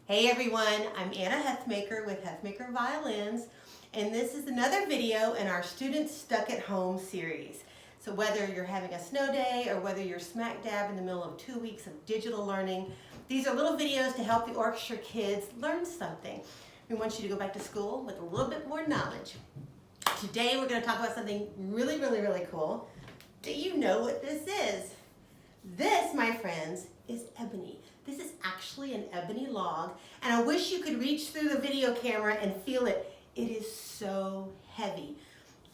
Hey everyone, I'm Anna Huthmaker with Huthmaker Violins, and this is another video in our Students Stuck at Home series. So whether you're having a snow day or whether you're smack dab in the middle of 2 weeks of digital learning, these are little videos to help the orchestra kids learn something. We want you to go back to school with a little bit more knowledge. Today we're going to talk about something really cool. Do you know what this is? This, my friends, is ebony. This is actually an ebony log, and I wish you could reach through the video camera and feel it. It is so heavy.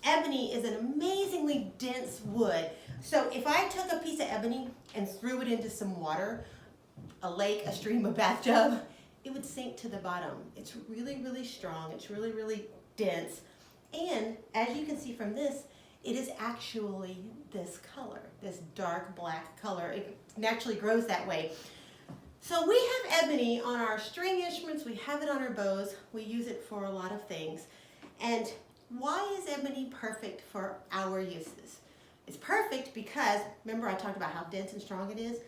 Ebony is an amazingly dense wood. So if I took a piece of ebony and threw it into some water, a lake, a stream, a bathtub, it would sink to the bottom. It's really strong. It's really dense. And as you can see from this, it is actually this color, this dark black color. It naturally grows that way. So we have ebony on our string instruments, we have it on our bows, we use it for a lot of things. And why is ebony perfect for our uses? It's perfect because, remember I talked about how dense and strong it is?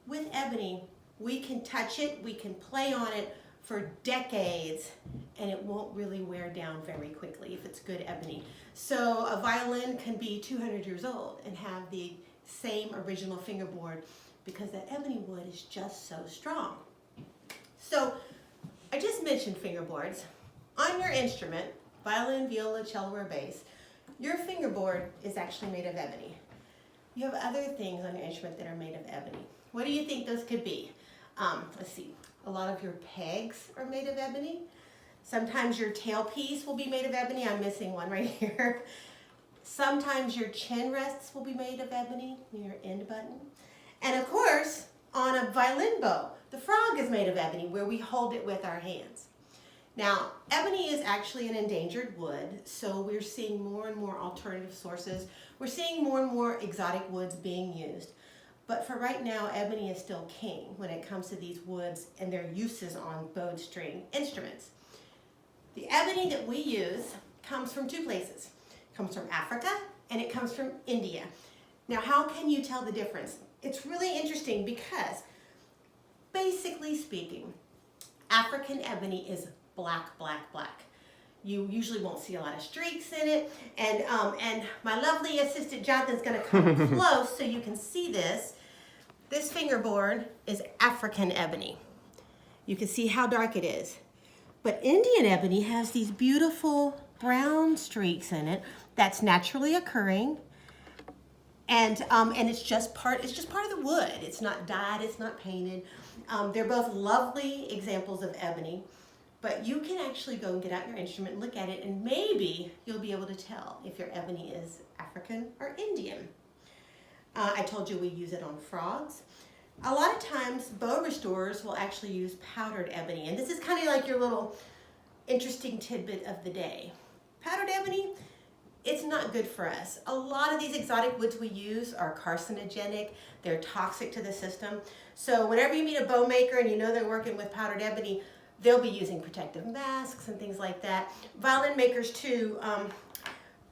With ebony, we can touch it, we can play on it for decades, and it won't really wear down very quickly if it's good ebony. So a violin can be 200 years old and have the same original fingerboard because that ebony wood is just so strong. So I just mentioned fingerboards. On your instrument, violin, viola, cello, or bass, your fingerboard is actually made of ebony. You have other things on your instrument that are made of ebony. What do you think those could be? Let's see, a lot of your pegs are made of ebony. Sometimes your tailpiece will be made of ebony. I'm missing one right here. Sometimes your chin rests will be made of ebony, your end button. And of course, on a violin bow, the frog is made of ebony where we hold it with our hands. Now, ebony is actually an endangered wood, so we're seeing more and more alternative sources. We're seeing more and more exotic woods being used. But for right now, ebony is still king when it comes to these woods and their uses on bowed string instruments. The ebony that we use comes from two places. It comes from Africa and it comes from India. Now, how can you tell the difference? It's really interesting because, basically speaking, African ebony is black. You usually won't see a lot of streaks in it. And my lovely assistant Jonathan's going to come close so you can see this. This fingerboard is African ebony. You can see how dark it is. But Indian ebony has these beautiful brown streaks in it that's naturally occurring. And it's just part of the wood. It's not dyed, it's not painted. They're both lovely examples of ebony. But you can actually go and get out your instrument and look at it, and maybe you'll be able to tell if your ebony is African or Indian. I told you we use it on frogs. A lot of times, bow restorers will actually use powdered ebony, and this is kind of like your little interesting tidbit of the day. Powdered ebony, it's not good for us. A lot of these exotic woods we use are carcinogenic. They're toxic to the system. So whenever you meet a bow maker and you know they're working with powdered ebony, they'll be using protective masks and things like that. Violin makers too.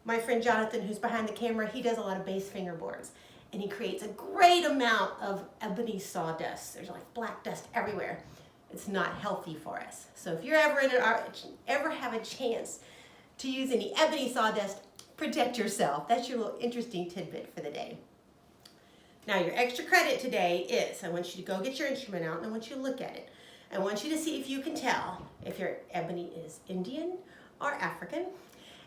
My friend Jonathan, who's behind the camera, he does a lot of bass fingerboards. And he creates a great amount of ebony sawdust. There's like black dust everywhere. It's not healthy for us. So if you're ever have a chance to use any ebony sawdust, protect yourself. That's your little interesting tidbit for the day. Now your extra credit today is, I want you to go get your instrument out and I want you to look at it. I want you to see if you can tell if your ebony is Indian or African.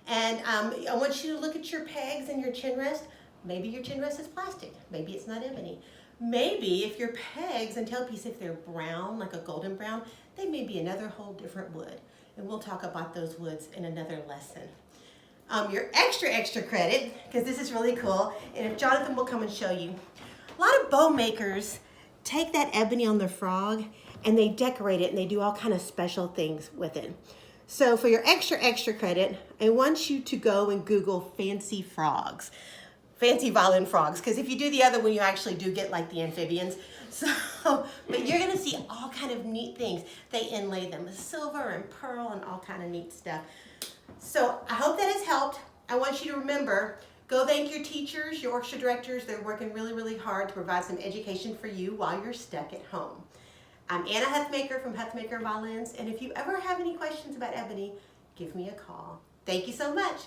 And I want you to look at your pegs and your chin rest. Maybe your chin rest is plastic. Maybe it's not ebony. Maybe if your pegs and tailpiece, if they're brown, like a golden brown, they may be another whole different wood. And we'll talk about those woods in another lesson. Your extra credit, because this is really cool, and if Jonathan will come and show you. A lot of bow makers take that ebony on the frog and they decorate it and they do all kind of special things with it. So for your extra credit, I want you to go and Google fancy frogs, fancy violin frogs, because if you do the other one, you actually do get like the amphibians. So, but you're gonna see all kind of neat things. They inlay them with silver and pearl and all kind of neat stuff. So I hope that has helped. I want you to remember, go thank your teachers, your orchestra directors. They're working really hard to provide some education for you while you're stuck at home. I'm Anna Huthmaker from Huthmaker Violins, and if you ever have any questions about Ebony, give me a call. Thank you so much.